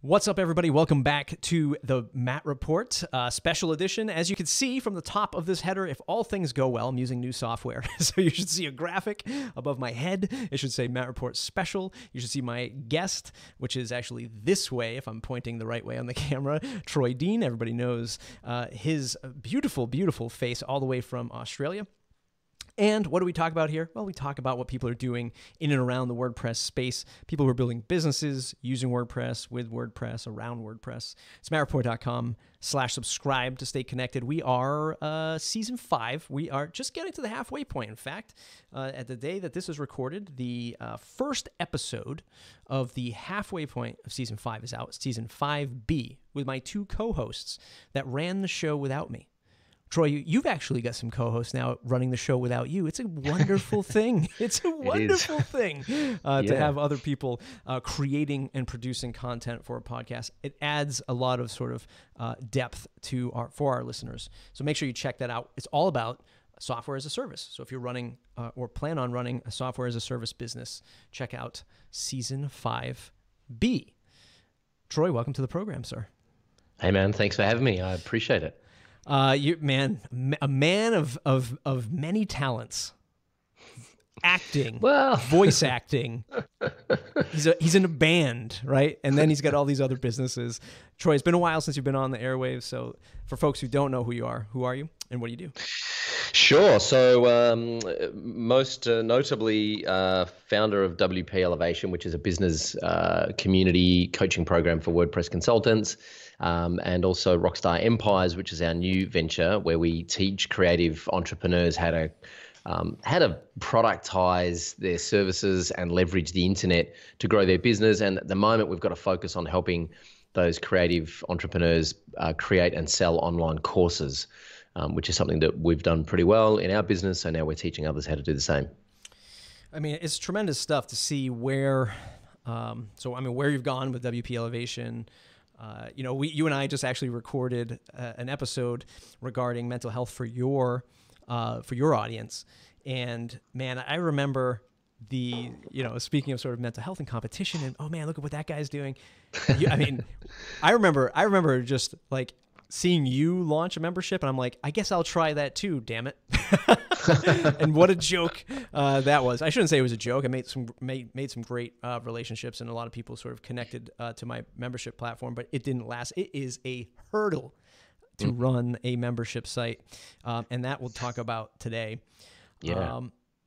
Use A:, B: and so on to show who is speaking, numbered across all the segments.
A: What's up, everybody? Welcome back to the Matt Report, special edition. As you can see from the top of this header, if all things go well, I'm using new software. So you should see a graphic above my head. It should say Matt Report Special. You should see my guest, which is actually this way, if I'm pointing the right way on the camera, Troy Dean. Everybody knows his beautiful, beautiful face all the way from Australia. And what do we talk about here? Well, we talk about what people are doing in and around the WordPress space. People who are building businesses using WordPress, with WordPress, around WordPress. It's mattreport.com/subscribe to stay connected. We are season 5. We are just getting to the halfway point. In fact, at the day that this is recorded, the first episode of the halfway point of season 5 is out. Season 5B with my 2 co-hosts that ran the show without me. Troy, you've actually got some co-hosts now running the show without you. It's a wonderful thing. It's a wonderful thing to have other people creating and producing content for a podcast. It adds a lot of sort of depth for our listeners. So make sure you check that out. It's all about software as a service. So if you're running or plan on running a software as a service business, check out Season 5B. Troy, welcome to the program, sir.
B: Hey, man. Thanks for having me. I appreciate it.
A: A man of many talents, acting, voice acting. He's in a band, right? And then he's got all these other businesses. Troy, it's been a while since you've been on the airwaves. So for folks who don't know who you are you and what do you do?
B: Sure. So most notably founder of WP Elevation, which is a business community coaching program for WordPress consultants. And also Rockstar Empires, which is our new venture where we teach creative entrepreneurs how to productize their services and leverage the internet to grow their business. And at the moment, we've got to focus on helping those creative entrepreneurs create and sell online courses, which is something that we've done pretty well in our business. So now we're teaching others how to do the same.
A: I mean, it's tremendous stuff to see where you've gone with WP Elevation. You and I just actually recorded an episode regarding mental health for your audience. And man, I remember speaking of sort of mental health and competition and, oh man, look at what that guy's doing. I remember just like seeing you launch a membership and I'm like, I guess I'll try that too, damn it. And what a joke that was. I shouldn't say it was a joke. I made some great relationships and a lot of people sort of connected to my membership platform, but it didn't last. It is a hurdle to run a membership site, and that we'll talk about today.
B: Yeah.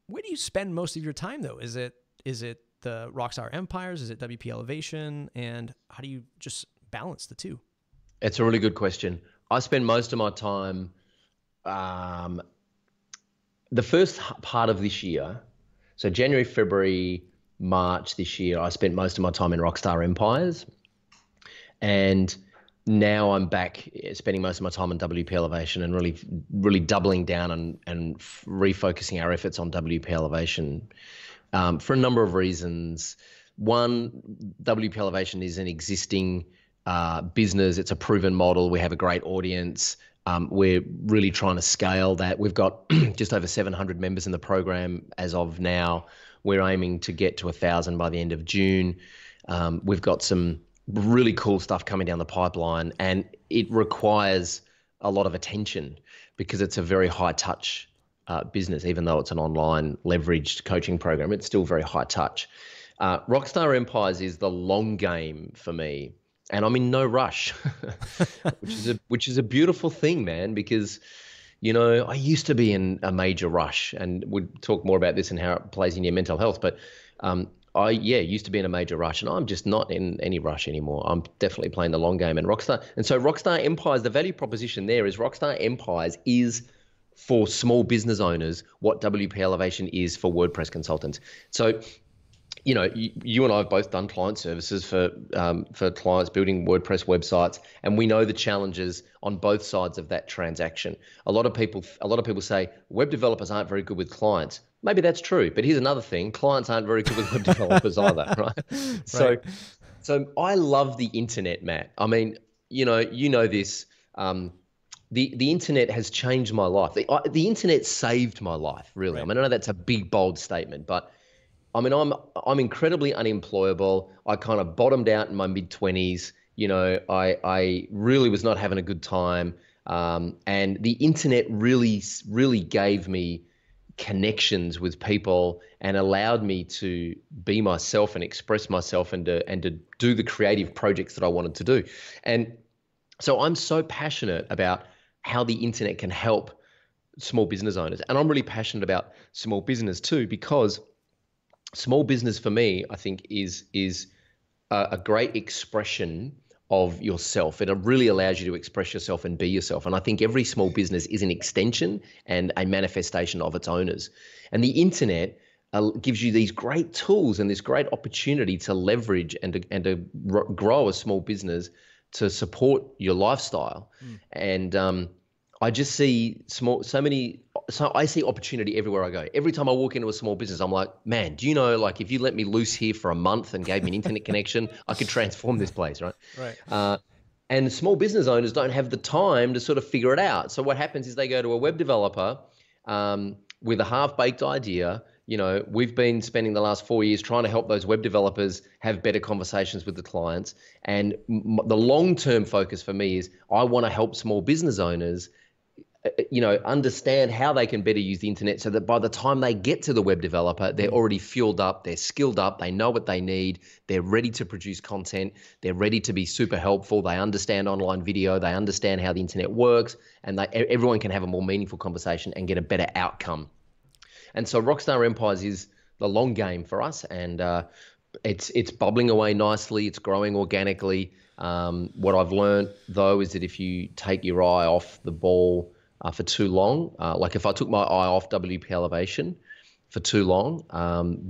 A: Where do you spend most of your time though? Is it the Rockstar Empires? Is it WP Elevation? And how do you just balance the two?
B: It's a really good question. I spend most of my time, the first part of this year, so January, February, March this year, I spent most of my time in Rockstar Empires. And now I'm back spending most of my time on WP Elevation and really doubling down and refocusing our efforts on WP Elevation for a number of reasons. One, WP Elevation is an existing business. It's a proven model. We have a great audience. We're really trying to scale that. We've got just over 700 members in the program as of now. We're aiming to get to 1,000 by the end of June. We've got some really cool stuff coming down the pipeline, and it requires a lot of attention because it's a very high touch business. Even though it's an online leveraged coaching program, it's still very high touch. Rockstar Empires is the long game for me. And I'm in no rush, which is a beautiful thing, man, because, I used to be in a major rush, and we'll talk more about this and how it plays in your mental health. But I used to be in a major rush, and I'm just not in any rush anymore. I'm definitely playing the long game. And Rockstar Empires, the value proposition there is Rockstar Empires is for small business owners what WP Elevation is for WordPress consultants. So, you and I have both done client services for clients building WordPress websites, and we know the challenges on both sides of that transaction. A lot of people say web developers aren't very good with clients. Maybe that's true, but here's another thing: clients aren't very good with web developers either, right? So I love the internet, Matt. I mean, you know this. The internet has changed my life. The internet saved my life, really. Right. I mean, I know that's a big, bold statement, but I mean, I'm incredibly unemployable. I kind of bottomed out in my mid-20s I really was not having a good time. And the internet really, really gave me connections with people and allowed me to be myself and express myself and to do the creative projects that I wanted to do. And so I'm so passionate about how the internet can help small business owners. And I'm really passionate about small business too, because small business for me, I think, is a great expression of yourself. It really allows you to express yourself and be yourself. And I think every small business is an extension and a manifestation of its owners. And the internet gives you these great tools and this great opportunity to leverage and to grow a small business to support your lifestyle. And I just see so I see opportunity everywhere I go. Every time I walk into a small business, I'm like, man, do you know, like if you let me loose here for a month and gave me an internet connection, I could transform this place, right?
A: Right.
B: And small business owners don't have the time to sort of figure it out. So what happens is they go to a web developer with a half-baked idea. We've been spending the last 4 years trying to help those web developers have better conversations with the clients. And the long-term focus for me is I want to help small business owners understand how they can better use the internet so that by the time they get to the web developer, they're already fueled up, they're skilled up, they know what they need, they're ready to produce content, they're ready to be super helpful, they understand online video, they understand how the internet works, and everyone can have a more meaningful conversation and get a better outcome. And so Rockstar Empires is the long game for us, and it's bubbling away nicely, it's growing organically. What I've learned, though, is that if you take your eye off the ball for too long, like if I took my eye off WP Elevation for too long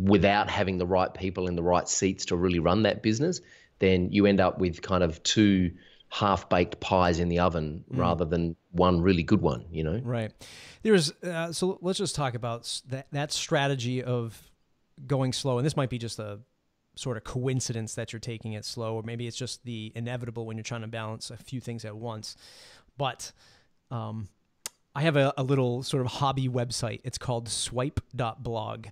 B: without having the right people in the right seats to really run that business, then you end up with kind of two half-baked pies in the oven rather than one really good one,
A: Right. There's so let's just talk about that strategy of going slow. And this might be just a sort of coincidence that you're taking it slow, or maybe it's just the inevitable when you're trying to balance a few things at once. But I have a little sort of hobby website. It's called swipe.blog.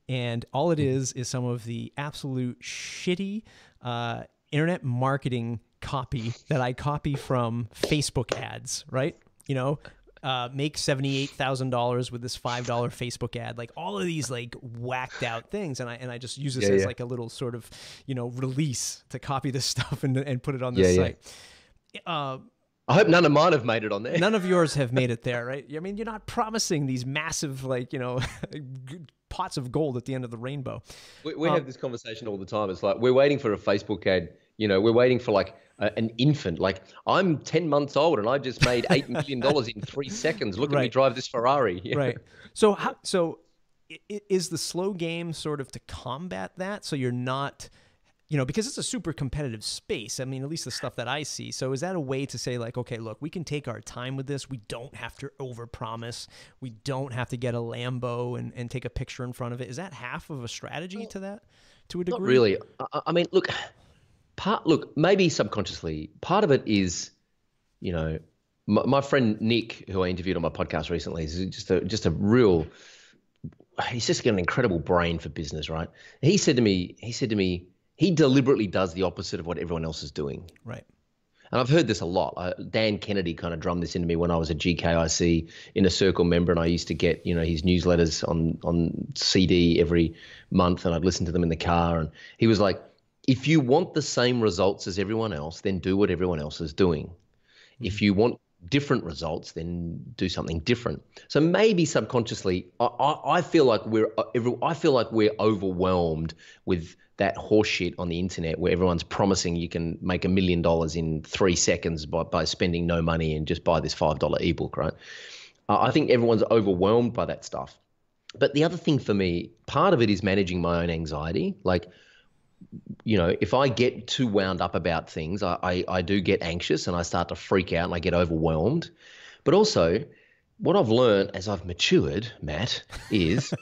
A: And all it is some of the absolute shitty internet marketing copy that I copy from Facebook ads, right? Make $78,000 with this $5 Facebook ad, like all of these like whacked out things. And I just use this as like a little sort of, release to copy this stuff and put it on this site.
B: I hope none of mine have made it on there.
A: None of yours have made it there, right? I mean, you're not promising these massive, pots of gold at the end of the rainbow.
B: We have this conversation all the time. It's like, we're waiting for a Facebook ad. We're waiting for like an infant. Like, I'm 10 months old and I just made $8 million in 3 seconds. Look at me drive this Ferrari.
A: Right. So is the slow game sort of to combat that? So you're not, because it's a super competitive space. I mean, at least the stuff that I see. So is that a way to say like, okay, look, we can take our time with this. We don't have to overpromise. We don't have to get a Lambo and take a picture in front of it. Is that half of a strategy to that, to a degree?
B: Not really. I mean, look, maybe subconsciously, part of it is, my friend Nick, who I interviewed on my podcast recently, is just a real, he's just got an incredible brain for business, right? He said to me, he deliberately does the opposite of what everyone else is doing.
A: Right.
B: And I've heard this a lot. Dan Kennedy kind of drummed this into me when I was a GKIC Inner Circle member, and I used to get, his newsletters on CD every month, and I'd listen to them in the car. And he was like, if you want the same results as everyone else, then do what everyone else is doing. Mm-hmm. If you want different results, then do something different. So maybe subconsciously, I feel like we're overwhelmed with that horseshit on the internet where everyone's promising you can make $1 million in 3 seconds by spending no money and just buy this $5 ebook, right? I think everyone's overwhelmed by that stuff. But the other thing for me, part of it is managing my own anxiety. Like, if I get too wound up about things, I do get anxious and I start to freak out and I get overwhelmed. But also, what I've learned as I've matured, Matt, is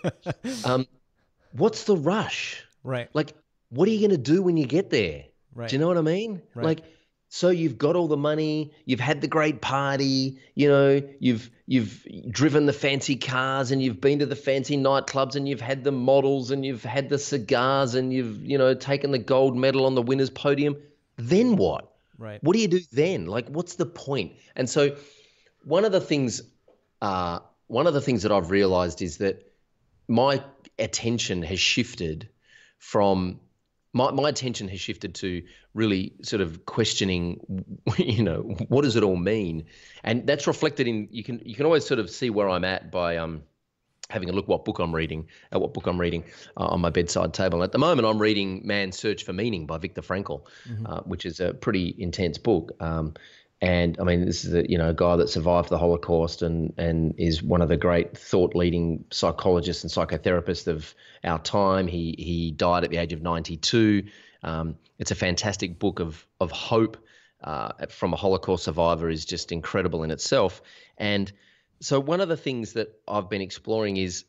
B: what's the rush?
A: Right.
B: Like, what are you going to do when you get there?
A: Right.
B: Do you know what I mean?
A: Right.
B: Like, so you've got all the money, you've had the great party, you've driven the fancy cars and you've been to the fancy nightclubs and you've had the models and you've had the cigars and you've, taken the gold medal on the winner's podium. Then what?
A: Right.
B: What do you do then? Like, what's the point? And so one of the things, that I've realized is that my attention has shifted from my attention has shifted to really sort of questioning, what does it all mean? And that's reflected in, you can always sort of see where I'm at by having a look what book I'm reading on my bedside table. And at the moment, I'm reading Man's Search for Meaning by Viktor Frankl, which is a pretty intense book. And I mean, this is a guy that survived the Holocaust and is one of the great thought-leading psychologists and psychotherapists of our time. He died at the age of 92. It's a fantastic book of hope from a Holocaust survivor, is just incredible in itself. And so one of the things that I've been exploring is,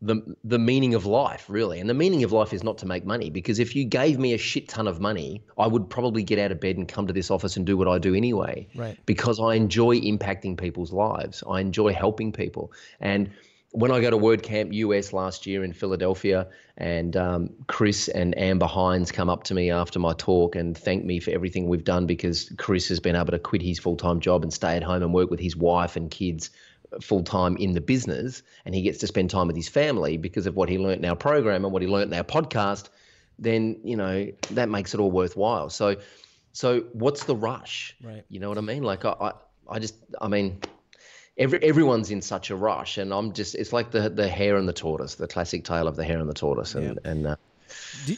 B: the meaning of life, really. And the meaning of life is not to make money, because if you gave me a shit ton of money, I would probably get out of bed and come to this office and do what I do anyway.
A: Right.
B: Because I enjoy impacting people's lives. I enjoy helping people. And when I go to WordCamp US last year in Philadelphia, and Chris and Amber Hines come up to me after my talk and thank me for everything we've done, because Chris has been able to quit his full-time job and stay at home and work with his wife and kids full-time in the business, and he gets to spend time with his family because of what he learn't in our program and what he learned in our podcast, then, that makes it all worthwhile. So what's the rush?
A: Right.
B: You know what I mean? Like everyone's in such a rush, and it's like the hare and the tortoise, the classic tale of the hare and the tortoise.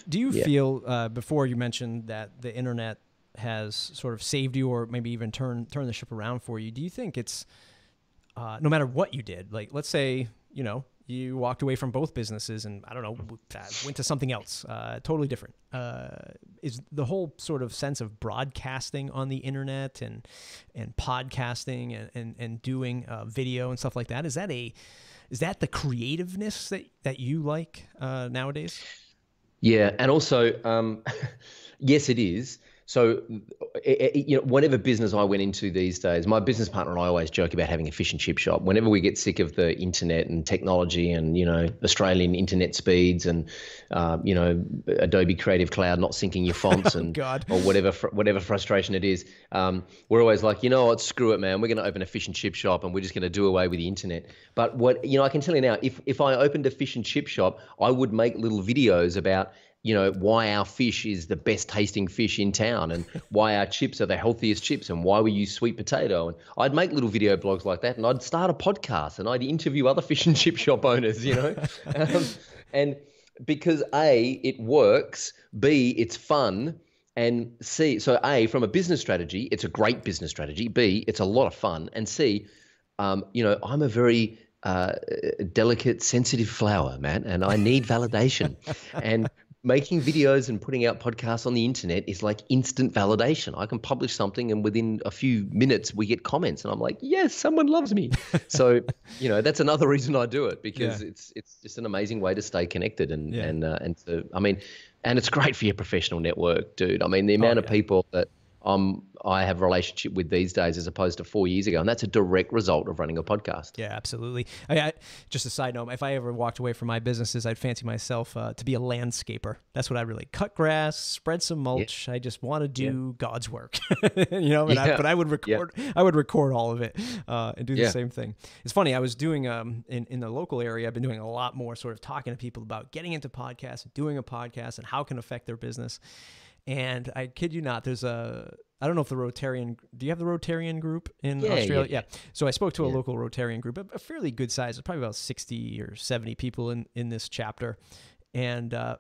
A: Do you feel, before you mentioned that the internet has sort of saved you, or maybe even turn the ship around for you, do you think it's, no matter what you did, like let's say, you walked away from both businesses and, I don't know, went to something else, totally different. Is the whole sort of sense of broadcasting on the internet and podcasting and doing video and stuff like that, is that the creativeness that you like nowadays?
B: Yeah. And also, yes, it is. So, whatever business I went into these days, my business partner and I always joke about having a fish and chip shop. Whenever we get sick of the internet and technology and, Australian internet speeds and, Adobe Creative Cloud not syncing your fonts and or whatever frustration it is, we're always like, what, screw it, man. We're going to open a fish and chip shop and we're just going to do away with the internet. But I can tell you now, if I opened a fish and chip shop, I would make little videos about why our fish is the best tasting fish in town, and why our chips are the healthiest chips, and why we use sweet potato. And I'd make little video blogs like that, and I'd start a podcast and I'd interview other fish and chip shop owners, and because A, it works, B, it's fun, and C, so A, from a business strategy, it's a great business strategy. B, it's a lot of fun. And C, I'm a very delicate, sensitive flower, man, and I need validation. And making videos and putting out podcasts on the internet is like instant validation. I can publish something and within a few minutes we get comments and I'm like, yes, someone loves me. So, that's another reason I do it, because it's just an amazing way to stay connected and it's great for your professional network, dude. I mean, the amount of people that I have a relationship with these days as opposed to 4 years ago. And that's a direct result of running a podcast.
A: Yeah, absolutely. Just a side note, if I ever walked away from my businesses, I'd fancy myself to be a landscaper. That's what I really cut grass, spread some mulch. Yeah. I just want to do God's work, but I would record, I would record all of it and do the same thing. It's funny. I was doing, in the local area, I've been doing a lot more sort of talking to people about getting into podcasts, doing a podcast and how it can affect their business. And I kid you not, there's I don't know if the Rotarian, do you have the Rotarian group in Australia? Yeah. So I spoke to a local Rotarian group, a fairly good size, probably about 60 or 70 people in this chapter. And I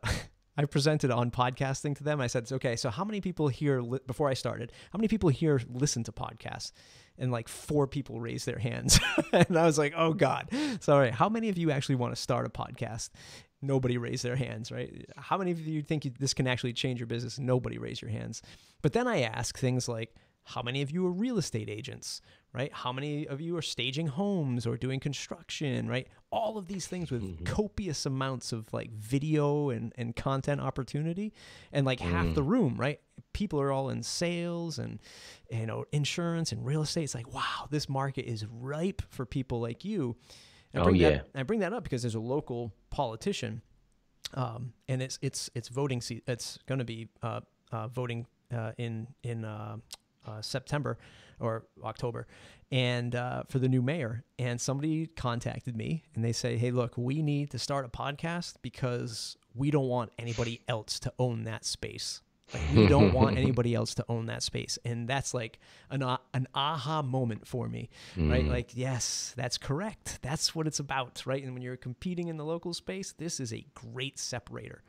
A: presented on podcasting to them. I said, okay, so how many people here, before I started, how many people here listen to podcasts? And like 4 people raised their hands. And I was like, oh God. So all right, how many of you actually want to start a podcast? Nobody raised their hands, right? How many of you think this can actually change your business? Nobody raised your hands. But then I ask things like, how many of you are real estate agents, right? How many of you are staging homes or doing construction, right? All of these things with copious amounts of like video and content opportunity, and like half the room, right? People are all in sales and insurance and real estate. It's like, wow, this market is ripe for people like you. I bring that up because there's a local politician, and it's voting. It's going to be voting in September or October, and for the new mayor. And somebody contacted me and they say, hey, look, we need to start a podcast because we don't want anybody else to own that space. Like, we don't want anybody else to own that space. And that's like an aha moment for me, right? Like, yes, that's correct. That's what it's about, right? And when you're competing in the local space, this is a great separator.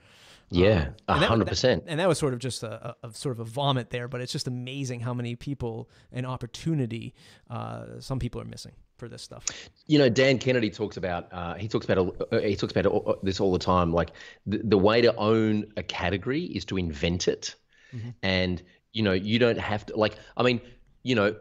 B: Yeah, 100%.
A: And that was sort of just a sort of a vomit there, but it's just amazing how many people and opportunity some people are missing for this stuff.
B: You know, Dan Kennedy talks about this all the time. Like the way to own a category is to invent it, and you know, you don't have to. Like, I mean, you know,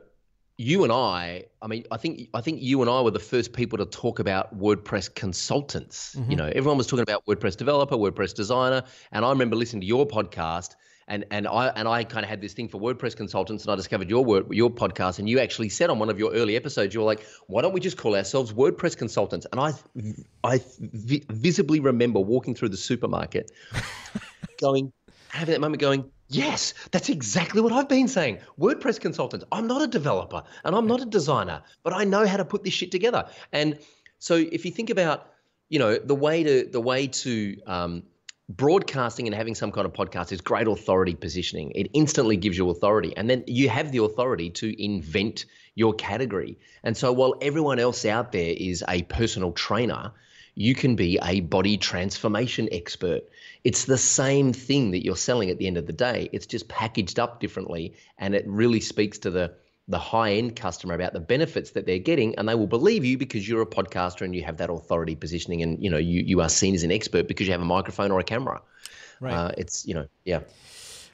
B: you and I mean, I think you and I were the first people to talk about WordPress consultants. You know, everyone was talking about WordPress developer, WordPress designer, and I remember listening to your podcast, and I kind of had this thing for WordPress consultants, and I discovered your podcast, and you actually said on one of your early episodes, you were like, why don't we just call ourselves WordPress consultants? And I visibly remember walking through the supermarket, having that moment going, yes, that's exactly what I've been saying. WordPress consultants. I'm not a developer and I'm not a designer, but I know how to put this shit together. And so if you think about, you know, the way to broadcasting and having some kind of podcast is great authority positioning. It instantly gives you authority. And then you have the authority to invent your category. And so while everyone else out there is a personal trainer, you can be a body transformation expert. It's the same thing that you're selling at the end of the day. It's just packaged up differently, and it really speaks to the high-end customer about the benefits that they're getting, and they will believe you because you're a podcaster and you have that authority positioning, and you know you are seen as an expert because you have a microphone or a camera.
A: Right.
B: It's, you know, yeah.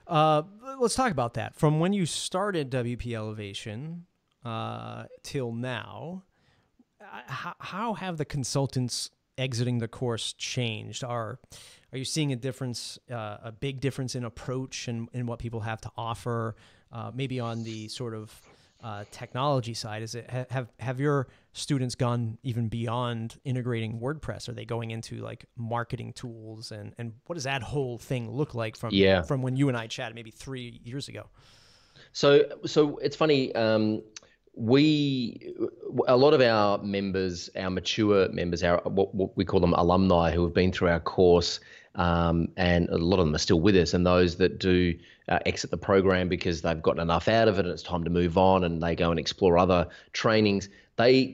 A: Let's talk about that. From when you started WP Elevation till now, how have the consultants exiting the course changed? Are you seeing a difference, a big difference in approach and in what people have to offer? Maybe on the sort of technology side, is it have your students gone even beyond integrating WordPress? Are they going into like marketing tools, and what does that whole thing look like from when you and I chatted maybe 3 years ago?
B: So it's funny. A lot of our members, our mature members, what we call them alumni, who have been through our course, and a lot of them are still with us, and those that do exit the program because they've gotten enough out of it and it's time to move on, and they go and explore other trainings, they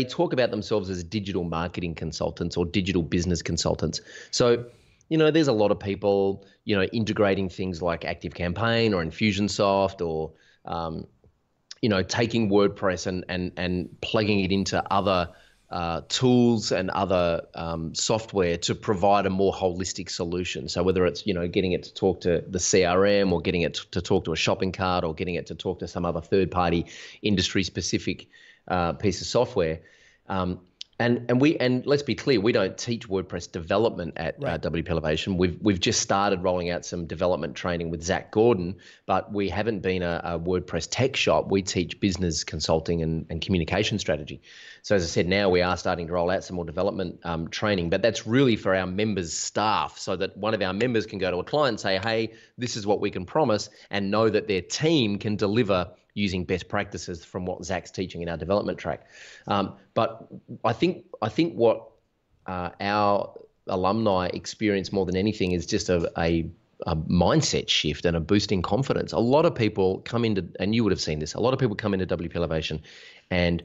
B: talk about themselves as digital marketing consultants or digital business consultants. So, you know, there's a lot of people, you know, integrating things like ActiveCampaign or Infusionsoft, or you know, taking WordPress and plugging it into other tools and other software to provide a more holistic solution. So whether it's, you know, getting it to talk to the CRM, or getting it to talk to a shopping cart, or getting it to talk to some other third-party industry-specific piece of software. And let's be clear, we don't teach WordPress development at WP Elevation. We've just started rolling out some development training with Zach Gordon, but we haven't been a WordPress tech shop. We teach business consulting and communication strategy. So as I said, now we are starting to roll out some more development training, but that's really for our members' staff, so that one of our members can go to a client and say, hey, this is what we can promise, and know that their team can deliver using best practices from what Zach's teaching in our development track. But I think what our alumni experience more than anything is just a mindset shift and a boost in confidence. A lot of people come into, and you would have seen this, a lot of people come into WP Elevation and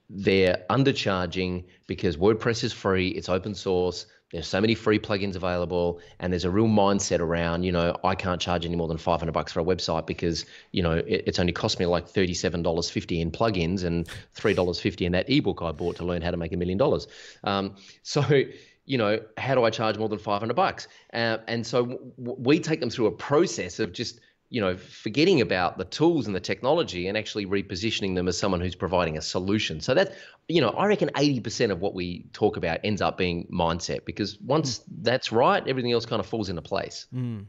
B: they're undercharging because WordPress is free, it's open source, there's so many free plugins available, and there's a real mindset around, you know, I can't charge any more than $500 for a website because, you know, it's only cost me like $37.50 in plugins and $3.50 in that ebook I bought to learn how to make $1 million. So, you know, how do I charge more than $500? And so we take them through a process of just, you know, forgetting about the tools and the technology and actually repositioning them as someone who's providing a solution. So that, you know, I reckon 80% of what we talk about ends up being mindset, because once that's right, everything else kind of falls into place.
A: And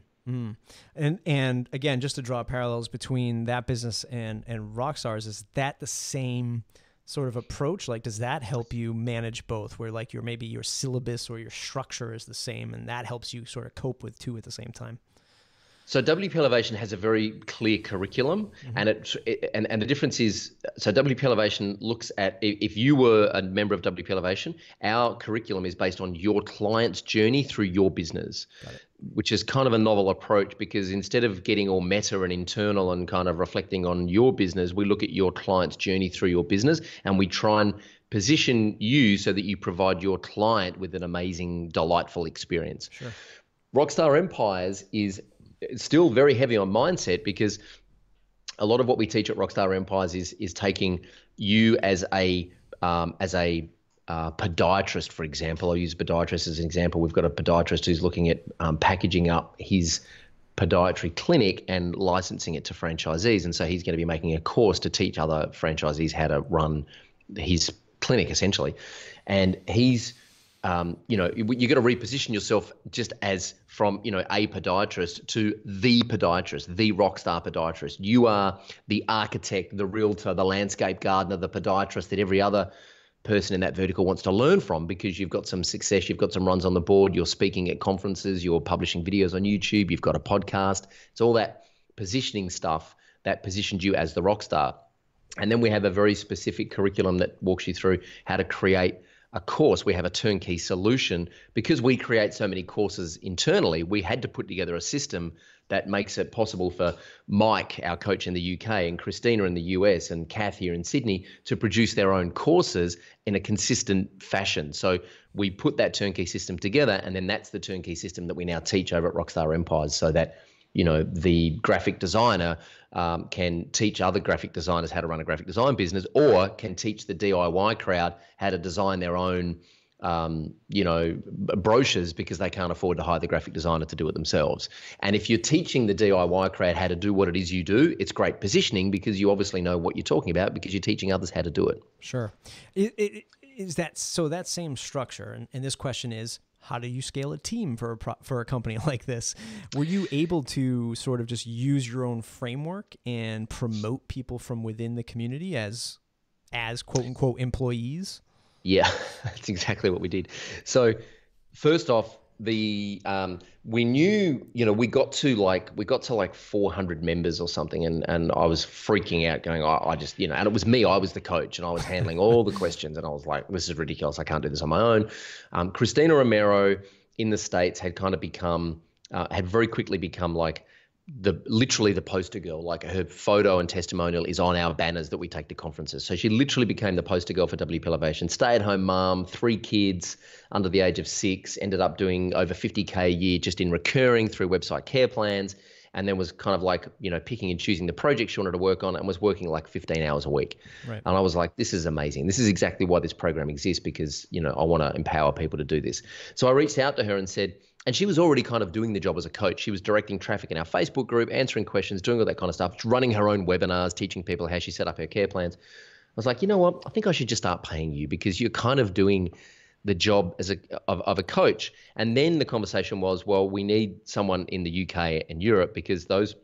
A: again, just to draw parallels between that business and Rockstar's, is that the same sort of approach? Like, does that help you manage both, where like maybe your syllabus or your structure is the same, and that helps you sort of cope with two at the same time?
B: So WP Elevation has a very clear curriculum, and and the difference is, so WP Elevation looks at, if you were a member of WP Elevation, our curriculum is based on your client's journey through your business, which is kind of a novel approach, because instead of getting all meta and internal and kind of reflecting on your business, we look at your client's journey through your business, and we try and position you so that you provide your client with an amazing, delightful experience.
A: Sure.
B: Rockstar Empires is still very heavy on mindset, because a lot of what we teach at Rockstar Empires is taking you as a podiatrist, for example. I'll use podiatrist as an example. We've got a podiatrist who's looking at packaging up his podiatry clinic and licensing it to franchisees. And so he's going to be making a course to teach other franchisees how to run his clinic, essentially. And he's you got to reposition yourself just as from, a podiatrist to the podiatrist, the rockstar podiatrist. You are the architect, the realtor, the landscape gardener, the podiatrist that every other person in that vertical wants to learn from, because you've got some success, you've got some runs on the board, you're speaking at conferences, you're publishing videos on YouTube, you've got a podcast. It's all that positioning stuff that positions you as the rockstar. And then we have a very specific curriculum that walks you through how to create a course. We have a turnkey solution. Because we create so many courses internally, we had to put together a system that makes it possible for Mike, our coach in the UK, and Christina in the US, and Kath here in Sydney to produce their own courses in a consistent fashion. So we put that turnkey system together, and then that's the turnkey system that we now teach over at Rockstar Empires, so that the graphic designer can teach other graphic designers how to run a graphic design business, or can teach the DIY crowd how to design their own, brochures, because they can't afford to hire the graphic designer to do it themselves. And if you're teaching the DIY crowd how to do what it is you do, it's great positioning, because you obviously know what you're talking about, because you're teaching others how to do it.
A: Sure. Is that so? That same structure, and this question is, how do you scale a team for a company like this? Were you able to sort of just use your own framework and promote people from within the community as quote unquote employees?
B: Yeah, that's exactly what we did. So first off, we knew, we got to like 400 members or something, and I was freaking out, going, I just, and it was me, I was the coach, and I was handling all the questions, and I was like, this is ridiculous, I can't do this on my own. Christina Romero in the States had kind of had very quickly become like literally the poster girl. Like, her photo and testimonial is on our banners that we take to conferences. So she literally became the poster girl for WP Elevation. Stay-at-home mom, 3 kids under the age of 6, ended up doing over 50K a year just in recurring through website care plans, and then was kind of like, picking and choosing the projects she wanted to work on, and was working like 15 hours a week.
A: Right.
B: And I was like, this is amazing. This is exactly why this program exists, because, I want to empower people to do this. So I reached out to her and said, and she was already kind of doing the job as a coach. She was directing traffic in our Facebook group, answering questions, doing all that kind of stuff, running her own webinars, teaching people how she set up her care plans. I was like, you know what? I think I should just start paying you, because you're kind of doing the job of a coach. And then the conversation was, well, we need someone in the UK and Europe, because those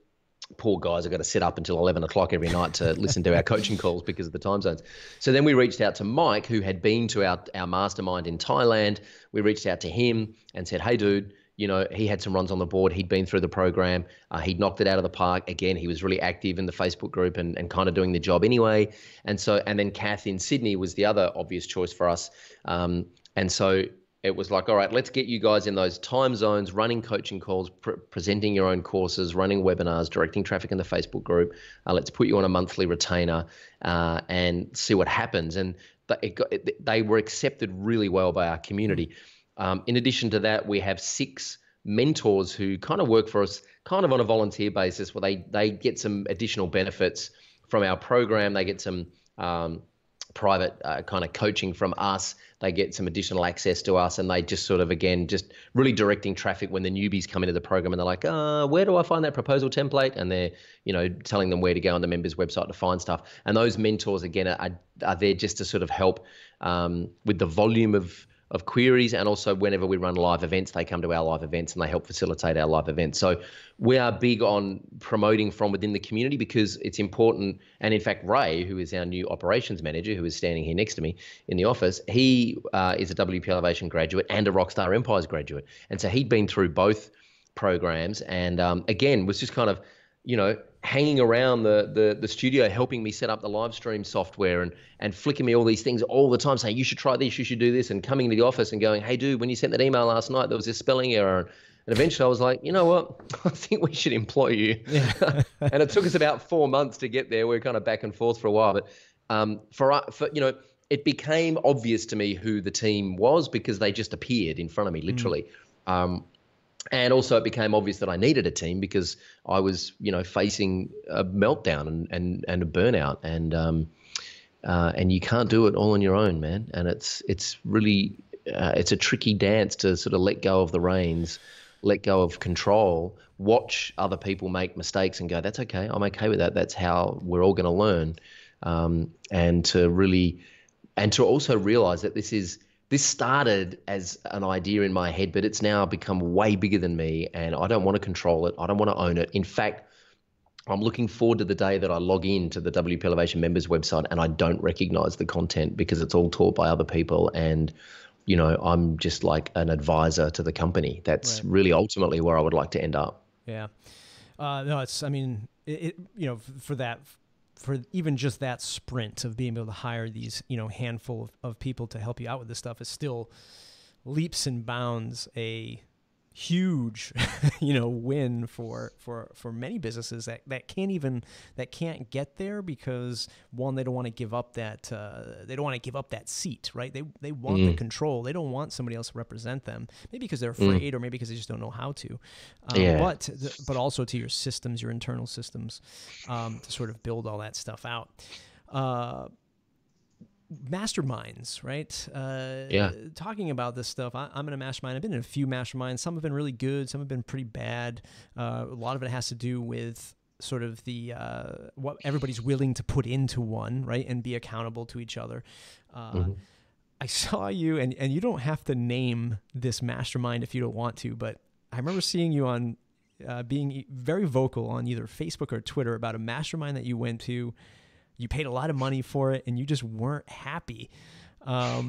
B: poor guys have got to sit up until 11 o'clock every night to listen to our coaching calls because of the time zones. So then we reached out to Mike, who had been to our mastermind in Thailand. We reached out to him and said, hey, dude, he had some runs on the board. He'd been through the program. He'd knocked it out of the park. Again, he was really active in the Facebook group and kind of doing the job anyway. And then Kath in Sydney was the other obvious choice for us. And so it was like, all right, let's get you guys in those time zones, running coaching calls, presenting your own courses, running webinars, directing traffic in the Facebook group. Let's put you on a monthly retainer and see what happens. And they were accepted really well by our community. In addition to that, we have 6 mentors who kind of work for us kind of on a volunteer basis, where they get some additional benefits from our program. They get some private kind of coaching from us. They get some additional access to us, and they just sort of, again, just really directing traffic when the newbies come into the program and they're like, where do I find that proposal template? And they're, telling them where to go on the members' website to find stuff. And those mentors, again, are there just to sort of help with the volume of queries, and also whenever we run live events, they come to our live events and they help facilitate our live events. So we are big on promoting from within the community, because it's important. And in fact, Ray, who is our new operations manager, who is standing here next to me in the office, he is a WP Elevation graduate and a Rockstar Empires graduate. And so he'd been through both programs, and again was just kind of, hanging around the studio, helping me set up the live stream software and flicking me all these things all the time, saying you should try this, you should do this, and coming into the office and going, hey dude, when you sent that email last night, there was this spelling error. And eventually I was like, you know what, I think we should employ you. Yeah. And it took us about 4 months to get there. We were kind of back and forth for a while, but for it became obvious to me who the team was because they just appeared in front of me, literally. And also it became obvious that I needed a team because I was, facing a meltdown and a burnout, and you can't do it all on your own, man. And it's really it's a tricky dance to sort of let go of the reins, let go of control, watch other people make mistakes and go, that's okay, I'm okay with that. That's how we're all going to learn. And to also realize that this started as an idea in my head, but it's now become way bigger than me, and I don't want to control it. I don't want to own it. In fact, I'm looking forward to the day that I log in to the WP Elevation members website and I don't recognize the content because it's all taught by other people, and I'm just like an advisor to the company. That's right. Really ultimately where I would like to end up.
A: Yeah. No, it's, I mean, for even just that sprint of being able to hire these, handful of people to help you out with this stuff is still leaps and bounds a huge, win for many businesses that can't get there because one, they don't want to give up that seat, right? They want the control. They don't want somebody else to represent them, maybe because they're afraid or maybe because they just don't know how to. But also to your systems, your internal systems, to sort of build all that stuff out. Masterminds, right? Talking about this stuff, I'm in a mastermind. I've been in a few masterminds. Some have been really good. Some have been pretty bad. A lot of it has to do with sort of the what everybody's willing to put into one, right, and be accountable to each other. I saw you, and you don't have to name this mastermind if you don't want to, but I remember seeing you on being very vocal on either Facebook or Twitter about a mastermind that you went to. You paid a lot of money for it, and you just weren't happy. I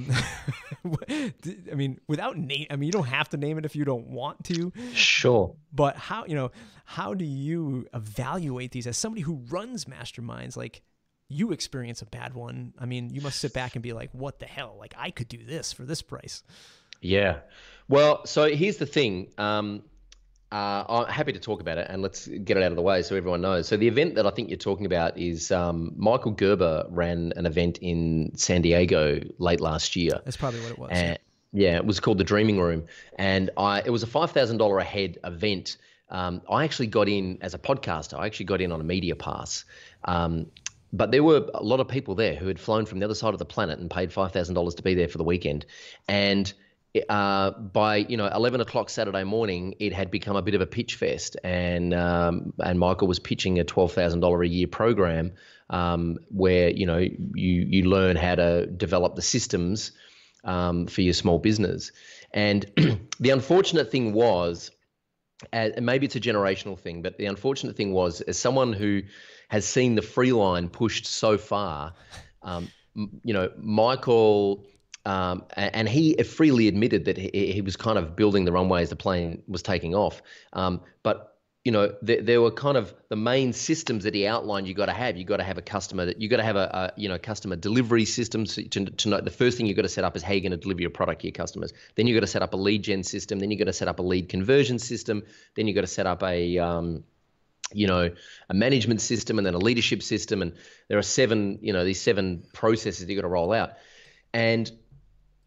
A: mean, you don't have to name it if you don't want to.
B: Sure.
A: But how do you evaluate these as somebody who runs masterminds? Like, you experience a bad one. I mean, you must sit back and be like, what the hell? Like, I could do this for this price. Yeah.
B: Well, so here's the thing. I'm happy to talk about it, and let's get it out of the way so everyone knows. So the event that I think you're talking about is Michael Gerber ran an event in San Diego late last year.
A: That's probably what it was.
B: Yeah, it was called the Dreaming Room, and it was a $5,000 a head event. I actually got in as a podcaster. I actually got in on a media pass. But there were a lot of people there who had flown from the other side of the planet and paid $5,000 to be there for the weekend. And by 11 o'clock Saturday morning, it had become a bit of a pitch fest, and Michael was pitching a $12,000 a year program where you learn how to develop the systems for your small business. And the unfortunate thing was, and maybe it's a generational thing, but the unfortunate thing was, as someone who has seen the free line pushed so far, Michael. And he freely admitted that he was kind of building the runway as the plane was taking off. But there were kind of the main systems that he outlined. You got to have a customer. You got to have a customer delivery system to know. The first thing you got to set up is how you're going to deliver your product to your customers. Then you got to set up a lead gen system. Then you got to set up a lead conversion system. Then you got to set up a management system, and then a leadership system. And there are these 7 processes you got to roll out. And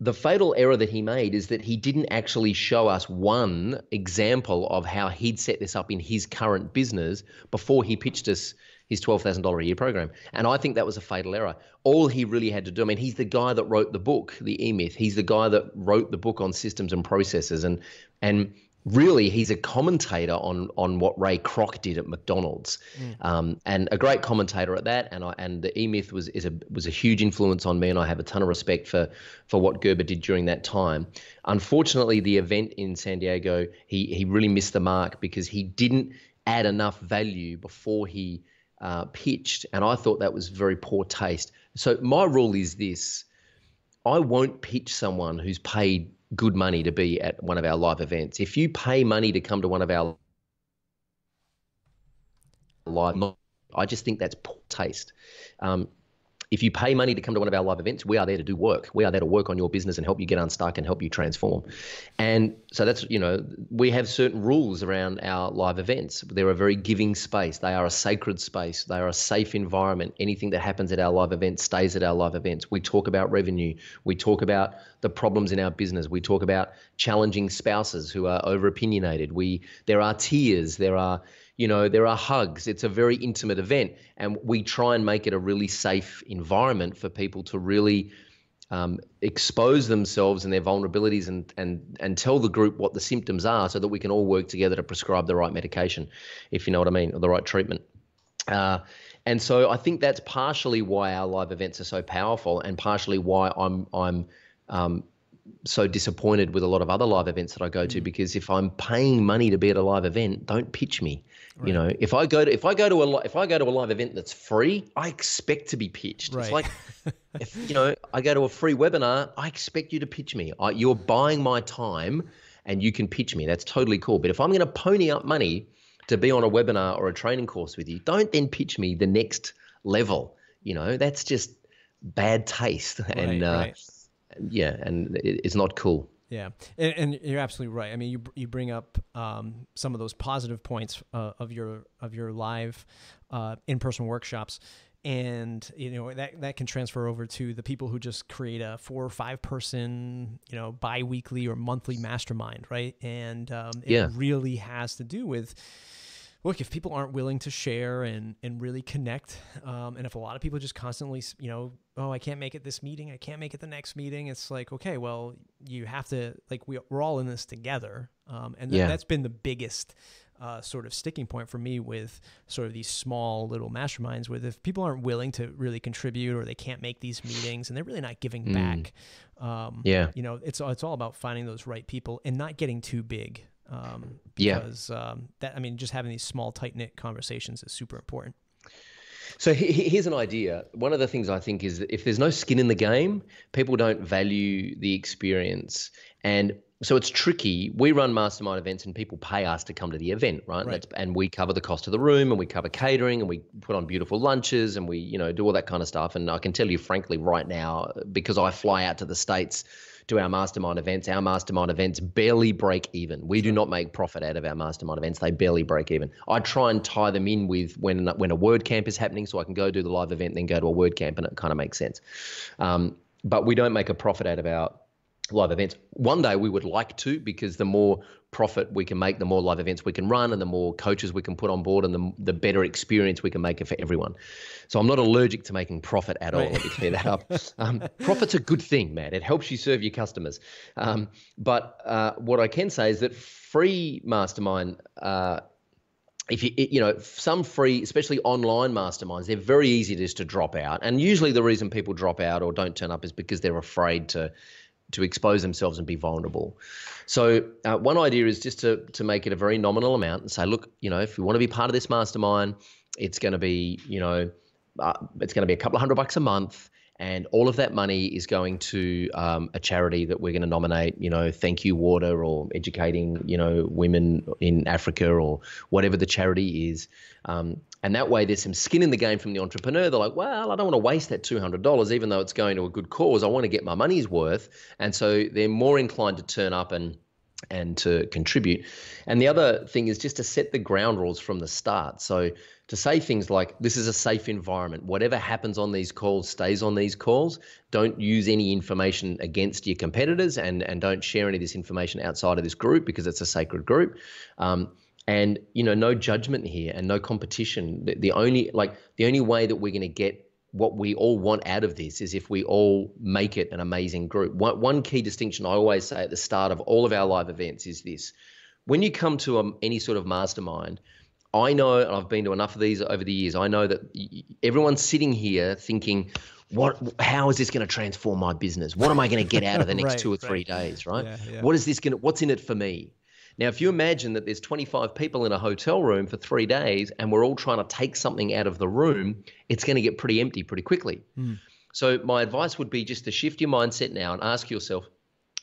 B: the fatal error that he made is that he didn't actually show us one example of how he'd set this up in his current business before he pitched us his $12,000 a year program. And I think that was a fatal error. All he really had to do, he's the guy that wrote the book, The E-Myth. He's the guy that wrote the book on systems and processes. And really, he's a commentator on what Ray Kroc did at McDonald's, and a great commentator at that. And the E-Myth was a huge influence on me, and I have a ton of respect for what Gerber did during that time. Unfortunately, the event in San Diego, he really missed the mark because he didn't add enough value before he pitched, and I thought that was very poor taste. So my rule is this: I won't pitch someone who's paid good money to be at one of our live events. If you pay money to come to one of our live, I just think that's poor taste. If you pay money to come to one of our live events, we are there to do work. We are there to work on your business and help you get unstuck and help you transform. And so that's, we have certain rules around our live events. They're a very giving space. They are a sacred space. They are a safe environment. Anything that happens at our live events stays at our live events. We talk about revenue. We talk about the problems in our business. We talk about challenging spouses who are over-opinionated. There are tears. There are hugs. It's a very intimate event, and we try and make it a really safe environment for people to really expose themselves and their vulnerabilities and tell the group what the symptoms are so that we can all work together to prescribe the right medication, if you know what I mean, or the right treatment. And so I think that's partially why our live events are so powerful, and partially why I'm so disappointed with a lot of other live events that I go to, because if I'm paying money to be at a live event, don't pitch me. Right. If I go to a live event that's free, I expect to be pitched. Right. It's like if I go to a free webinar, I expect you to pitch me. You're buying my time, and you can pitch me. That's totally cool. But if I'm going to pony up money to be on a webinar or a training course with you, don't then pitch me the next level. That's just bad taste. Right, and yeah, and it's not cool.
A: Yeah, and you're absolutely right. I mean, you bring up some of those positive points of your live in-person workshops, and that can transfer over to the people who just create a 4 or 5 person bi-weekly or monthly mastermind, right? And it really has to do with, look, if people aren't willing to share and really connect, and if a lot of people just constantly, oh, I can't make it this meeting, I can't make it the next meeting, it's like, okay, well, you have to, like, we're all in this together. And that's been the biggest sort of sticking point for me with sort of these small little masterminds, where if people aren't willing to really contribute, or they can't make these meetings and they're really not giving back, it's all about finding those right people and not getting too big. Because just having these small, tight-knit conversations is super important.
B: So here's an idea. One of the things I think is that if there's no skin in the game, people don't value the experience. And so it's tricky. We run mastermind events and people pay us to come to the event, right? And we cover the cost of the room, and we cover catering, and we put on beautiful lunches, and we, do all that kind of stuff. And I can tell you frankly right now, because I fly out to the States to our mastermind events barely break even. We do not make profit out of our mastermind events. They barely break even. I try and tie them in with when a WordCamp is happening, so I can go do the live event, then go to a WordCamp, and it kind of makes sense. But we don't make a profit out of our live events. One day we would like to, because the more profit we can make, the more live events we can run, and the more coaches we can put on board, and the better experience we can make it for everyone. So I'm not allergic to making profit at all. Let me clear that up. Profit's a good thing, man. It helps you serve your customers. But what I can say is that free mastermind, some free, especially online masterminds, they're very easy just to drop out. And usually the reason people drop out or don't turn up is because they're afraid to expose themselves and be vulnerable. So one idea is just to make it a very nominal amount and say, look, if you want to be part of this mastermind, it's going to be, it's going to be a couple of $100 a month, and all of that money is going to a charity that we're going to nominate, Thank You Water, or Educating, women in Africa, or whatever the charity is. And that way there's some skin in the game from the entrepreneur. They're like, well, I don't want to waste that $200, even though it's going to a good cause. I want to get my money's worth. And so they're more inclined to turn up and to contribute. And the other thing is just to set the ground rules from the start. So to say things like, this is a safe environment. Whatever happens on these calls stays on these calls. Don't use any information against your competitors, and don't share any of this information outside of this group, because it's a sacred group. And, no judgment here and no competition. The only way that we're going to get what we all want out of this is if we all make it an amazing group. One key distinction I always say at the start of all of our live events is this. When you come to any sort of mastermind, I know, and I've been to enough of these over the years, I know that everyone's sitting here thinking, how is this going to transform my business? What am I going to get out of the next 2 or 3 days, right? Yeah. What's in it for me? Now, if you imagine that there's 25 people in a hotel room for 3 days and we're all trying to take something out of the room, it's going to get pretty empty pretty quickly. So my advice would be just to shift your mindset now and ask yourself,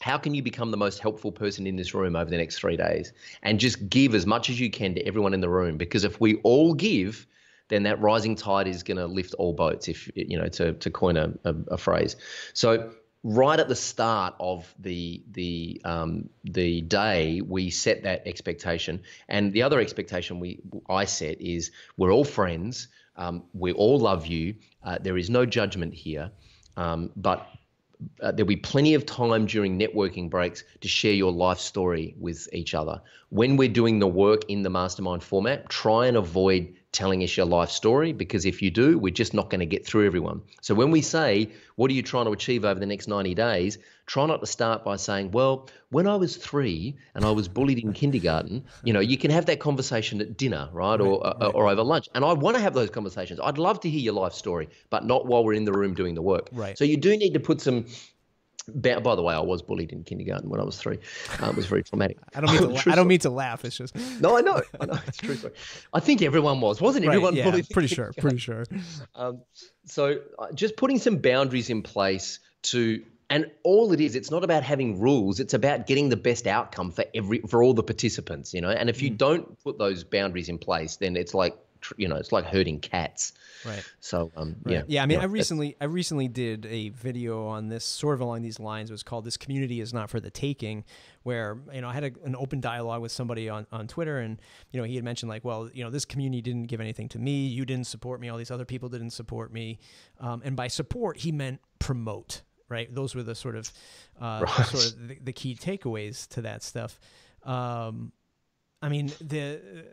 B: how can you become the most helpful person in this room over the next 3 days, and just give as much as you can to everyone in the room? Because if we all give, then that rising tide is going to lift all boats, if you know, to coin a phrase. So right at the start of the day, we set that expectation, and the other expectation I set is we're all friends, we all love you, there is no judgment here, but there'll be plenty of time during networking breaks to share your life story with each other. When we're doing the work in the mastermind format, try and avoid telling us your life story, because if you do, we're just not going to get through everyone. So when we say, what are you trying to achieve over the next 90 days? Try not to start by saying, well, when I was 3 and I was bullied in kindergarten, you know, you can have that conversation at dinner, right? Or over lunch. And I want to have those conversations. I'd love to hear your life story, but not while we're in the room doing the work.
A: Right.
B: So you do need to put some. By the way, I was bullied in kindergarten when I was 3. It was very traumatic.
A: I don't mean to laugh. It's just
B: no, I know, it's true story. I think everyone wasn't everyone
A: right, yeah,
B: bullied?
A: Pretty sure.
B: So just putting some boundaries in place and all it is, it's not about having rules. It's about getting the best outcome for all the participants, you know. And if you don't put those boundaries in place, then it's like, you know, it's like herding cats.
A: Right.
B: So
A: right. Yeah. I mean, I recently did a video on this, sort of along these lines. It was called "This Community Is Not for the Taking," where, you know, I had an open dialogue with somebody on Twitter, and, you know, he had mentioned, like, well, you know, this community didn't give anything to me. You didn't support me. All these other people didn't support me. And by support, he meant promote. Right. Those were the sort of the key takeaways to that stuff. I mean,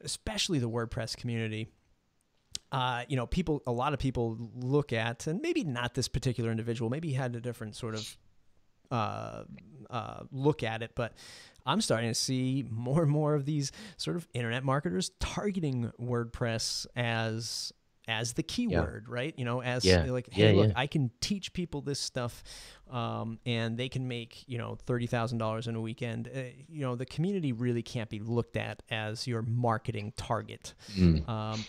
A: especially the WordPress community. You know, a lot of people look at, and maybe not this particular individual, maybe he had a different sort of look at it, but I'm starting to see more and more of these sort of internet marketers targeting WordPress as the keyword, right? You know, like, hey, look, I can teach people this stuff, and they can make, you know, $30,000 in a weekend. You know, the community really can't be looked at as your marketing target,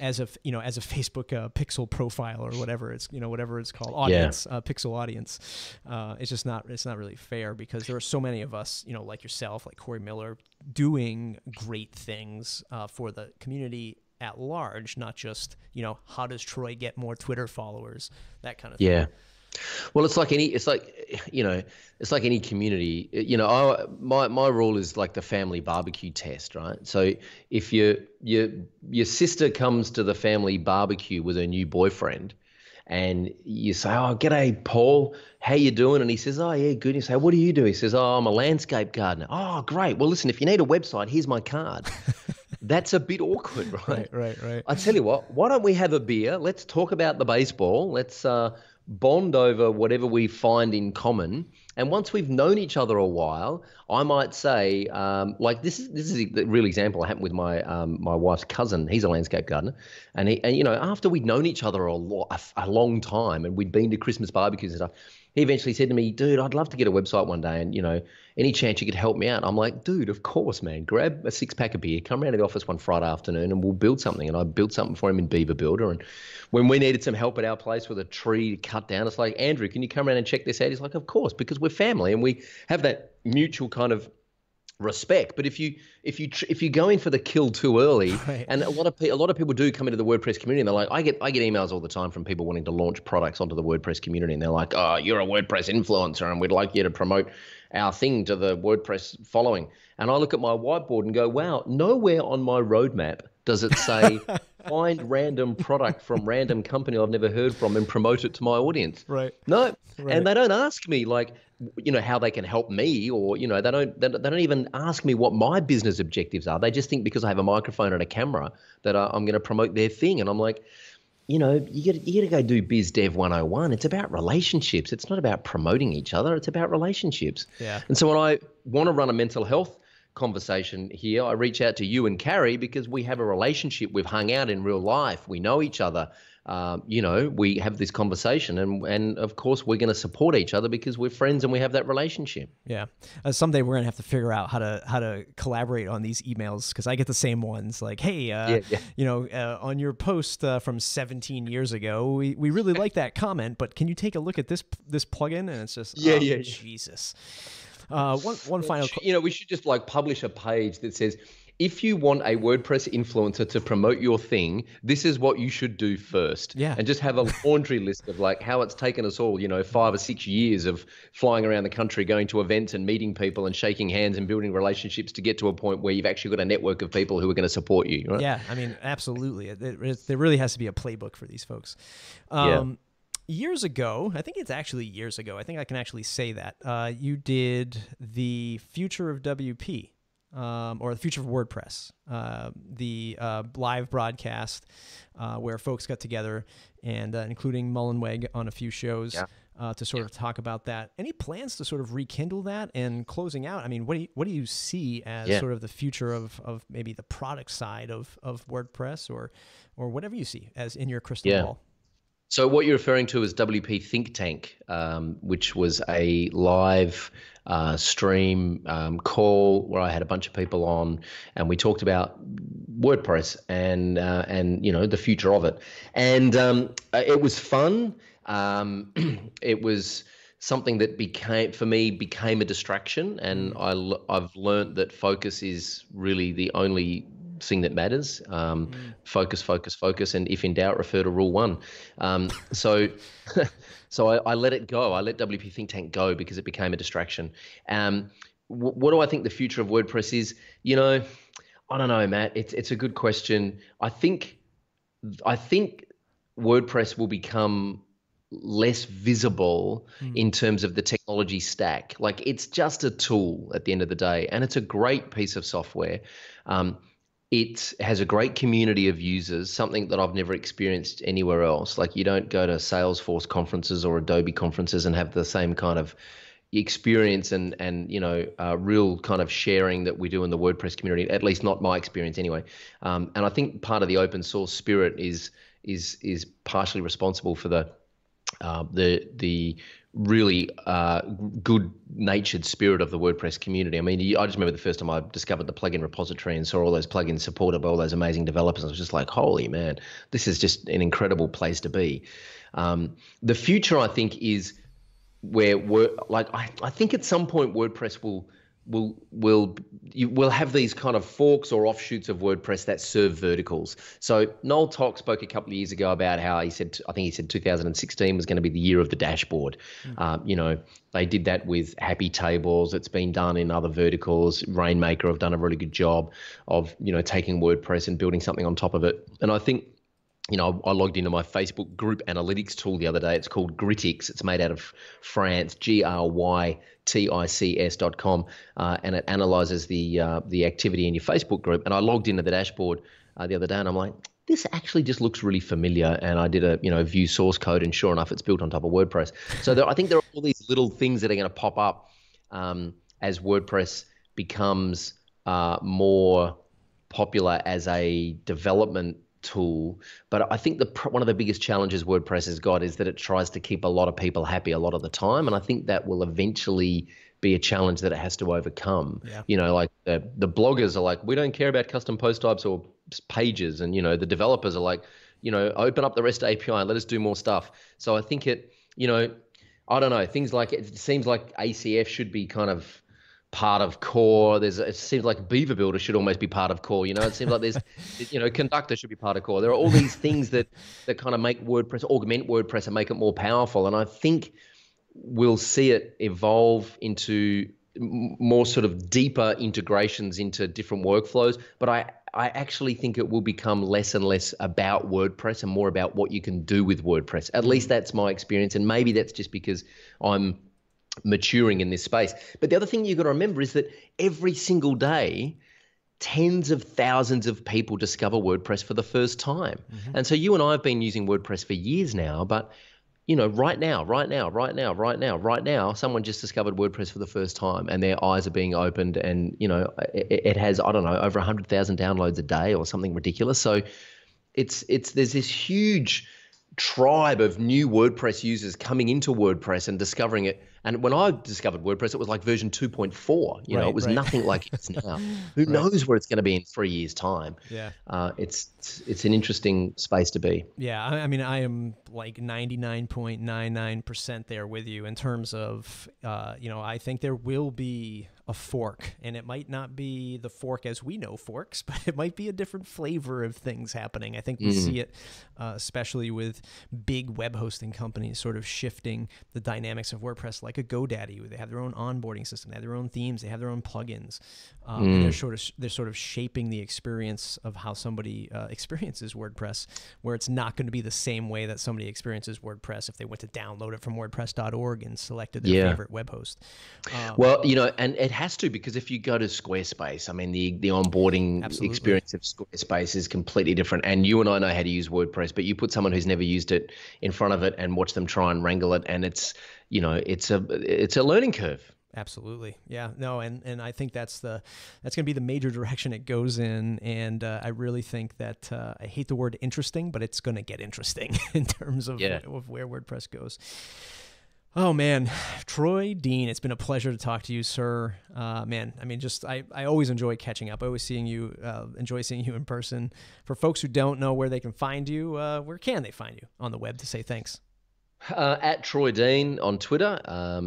A: as a Facebook pixel profile or whatever it's called, audience, pixel audience. It's not really fair, because there are so many of us, you know, like yourself, like Corey Miller, doing great things for the community at large, not just, you know, how does Troy get more Twitter followers, that kind of thing.
B: Yeah. Well, it's like any community, you know. My rule is like the family barbecue test, right? So if your sister comes to the family barbecue with her new boyfriend, and you say, "Oh, g'day, Paul, how you doing?" And he says, "Oh, yeah, good." And you say, "What do you do?" He says, "Oh, I'm a landscape gardener." "Oh, great. Well, listen, if you need a website, here's my card." That's a bit awkward, right?
A: Right.
B: I tell you what, why don't we have a beer? Let's talk about the baseball. Let's bond over whatever we find in common. And once we've known each other a while, I might say, like this is a real example. It happened with my wife's cousin. He's a landscape gardener, and you know, after we'd known each other a long time, and we'd been to Christmas barbecues and stuff, he eventually said to me, "Dude, I'd love to get a website one day, and, you know, any chance you could help me out?" I'm like, "Dude, of course, man. Grab a 6-pack of beer, come around to the office one Friday afternoon, and we'll build something." And I built something for him in Beaver Builder. And when we needed some help at our place with a tree to cut down, it's like, "Andrew, can you come around and check this out?" He's like, "Of course," because we're family and we have that mutual kind of respect. But if you go in for the kill too early, right. And a lot of people do come into the WordPress community, and they're like, I get emails all the time from people wanting to launch products onto the WordPress community, and they're like, "Oh, you're a WordPress influencer, and we'd like you to promote our thing to the WordPress following." And I look at my whiteboard and go, wow, nowhere on my roadmap does it say find random product from random company I've never heard from and promote it to my audience.
A: Right.
B: No. Right. And they don't ask me, like, you know, how they can help me, or, you know, they don't even ask me what my business objectives are. They just think because I have a microphone and a camera that I'm going to promote their thing. And I'm like, you know, you got to go do Biz Dev 101. It's about relationships. It's not about promoting each other. It's about relationships. Yeah. And so when I want to run a mental health conversation here, I reach out to you and Carrie, because we have a relationship. We've hung out in real life. We know each other. You know, we have this conversation, and of course we're going to support each other because we're friends and we have that relationship.
A: Yeah. Someday we're going to have to figure out how to collaborate on these emails, because I get the same ones like, hey, you know, on your post from 17 years ago, we really like that comment, but can you take a look at this plugin? And it's just, Jesus. One final.
B: We should just like publish a page that says, if you want a WordPress influencer to promote your thing, this is what you should do first.
A: Yeah.
B: And just have a laundry list of like how it's taken us all, 5 or 6 years of flying around the country, going to events and meeting people and shaking hands and building relationships to get to a point where you've actually got a network of people who are going to support you. Right?
A: Yeah, I mean, absolutely. There really has to be a playbook for these folks. Years ago, I think it's actually years ago, I think I can actually say that, you did the Future of WP. Or the Future of WordPress, the live broadcast where folks got together and including Mullenweg on a few shows to sort of talk about that. Any plans to sort of rekindle that? And closing out, I mean, what do you see as sort of the future of maybe the product side of WordPress or whatever you see as in your crystal ball?
B: So what you're referring to is WP Think Tank, which was a live stream call where I had a bunch of people on, and we talked about WordPress and the future of it. And it was fun. It was something that became a distraction, and I've learned that focus is really the only thing that matters. Focus, and if in doubt, refer to rule 1. So I let it go. I let WP Think Tank go because it became a distraction. What do I think the future of WordPress is? I don't know, Matt. It's a good question. I think WordPress will become less visible in terms of the technology stack. Like, it's just a tool at the end of the day, and it's a great piece of software. It has a great community of users, something that I've never experienced anywhere else. Like, you don't go to Salesforce conferences or Adobe conferences and have the same kind of experience and real kind of sharing that we do in the WordPress community, at least not my experience anyway. And I think part of the open source spirit is partially responsible for the really good-natured spirit of the WordPress community. I mean, I just remember the first time I discovered the plugin repository and saw all those plugins supported by all those amazing developers. I was just like, holy man, this is just an incredible place to be. The future, I think, is where I think at some point WordPress will have these kind of forks or offshoots of WordPress that serve verticals. So Noel Tock spoke a couple of years ago about how I think he said 2016 was going to be the year of the dashboard. They did that with Happy Tables. It's been done in other verticals. Rainmaker have done a really good job of, taking WordPress and building something on top of it. And I think, I logged into my Facebook group analytics tool the other day. It's called Grytics. It's made out of France, GRYTICS.com, and it analyzes the activity in your Facebook group. And I logged into the dashboard the other day, and I'm like, this actually just looks really familiar. And I did a view source code, and sure enough, it's built on top of WordPress. So I think there are all these little things that are going to pop up as WordPress becomes more popular as a development tool. But I think one of the biggest challenges WordPress has got is that it tries to keep a lot of people happy a lot of the time, and I think that will eventually be a challenge that it has to overcome. Like the bloggers are like, we don't care about custom post types or pages, and the developers are like, open up the REST API and let us do more stuff. So I think I don't know, things like, it seems like ACF should be kind of part of core. It seems like Beaver Builder should almost be part of core. It seems like there's, Conductor should be part of core. There are all these things that kind of make WordPress, augment WordPress and make it more powerful. And I think we'll see it evolve into more sort of deeper integrations into different workflows. But I actually think it will become less and less about WordPress and more about what you can do with WordPress. At least that's my experience. And maybe that's just because I'm maturing in this space. But the other thing you've got to remember is that every single day, tens of thousands of people discover WordPress for the first time. And so you and I have been using WordPress for years now, but right now, someone just discovered WordPress for the first time, and their eyes are being opened, and it has, I don't know, over 100,000 downloads a day or something ridiculous. So there's this huge tribe of new WordPress users coming into WordPress and discovering it And when I discovered WordPress, it was like version 2.4. You know,
A: Right,
B: it was
A: right.
B: nothing like it is now. Who
A: Right.
B: knows where it's going to be in 3 years' time?
A: Yeah.
B: It's an interesting space to be.
A: Yeah, I mean, I am like 99.99% there with you in terms of, I think there will be a fork, and it might not be the fork as we know forks, but it might be a different flavor of things happening. I think we see it, especially with big web hosting companies sort of shifting the dynamics of WordPress, like a GoDaddy. They have their own onboarding system, they have their own themes, they have their own plugins, and they're sort of shaping the experience of how somebody experiences WordPress, where it's not going to be the same way that somebody experiences WordPress if they went to download it from WordPress.org and selected their favorite web host.
B: Well, and it has to, because if you go to Squarespace, I mean, the onboarding experience of Squarespace is completely different. And you and I know how to use WordPress, but you put someone who's never used it in front of it and watch them try and wrangle it, and it's a learning curve.
A: Absolutely. Yeah, no. And I think that's going to be the major direction it goes in. And I really think that I hate the word interesting, but it's going to get interesting in terms of where WordPress goes. Oh man, Troy Dean, it's been a pleasure to talk to you, sir. Man, I mean, I always enjoy catching up. I always enjoy seeing you in person. For folks who don't know where they can find you, where can they find you on the web to say thanks?
B: At Troy Dean on Twitter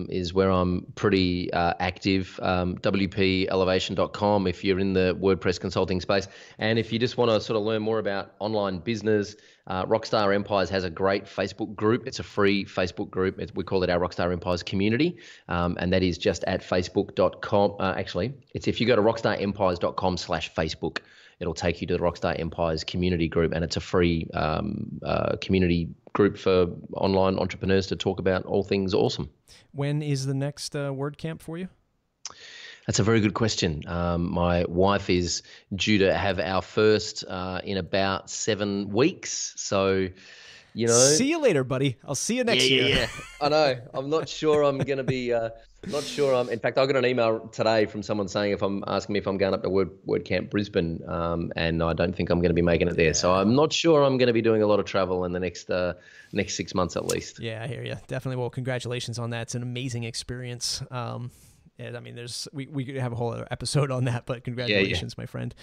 B: is where I'm pretty active. WPElevation.com if you're in the WordPress consulting space. And if you just want to sort of learn more about online business, Rockstar Empires has a great Facebook group. It's a free Facebook group. We call it our Rockstar Empires community. And that is just at facebook.com. Actually, it's if you go to rockstarempires.com/Facebook. It'll take you to the Rockstar Empires community group, and it's a free community group for online entrepreneurs to talk about all things awesome.
A: When is the next WordCamp for you?
B: That's a very good question. My wife is due to have our first in about 7 weeks. So,
A: see you later, buddy. I'll see you next year.
B: Yeah, I know. I'm not sure I'm going to be, in fact, I got an email today from someone asking me if I'm going up to WordCamp Brisbane, and I don't think I'm going to be making it there. So I'm not sure I'm going to be doing a lot of travel in the next 6 months at least.
A: Yeah, I hear you. Definitely. Well, congratulations on that. It's an amazing experience. And I mean, we could have a whole other episode on that, but congratulations, my friend.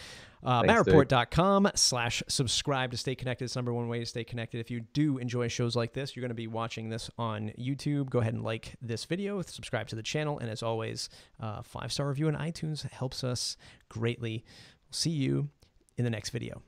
A: MattReport.com/subscribe to stay connected. It's the #1 way to stay connected. If you do enjoy shows like this, you're going to be watching this on YouTube. Go ahead and like this video, subscribe to the channel, and as always, 5-star review on iTunes helps us greatly. We'll see you in the next video.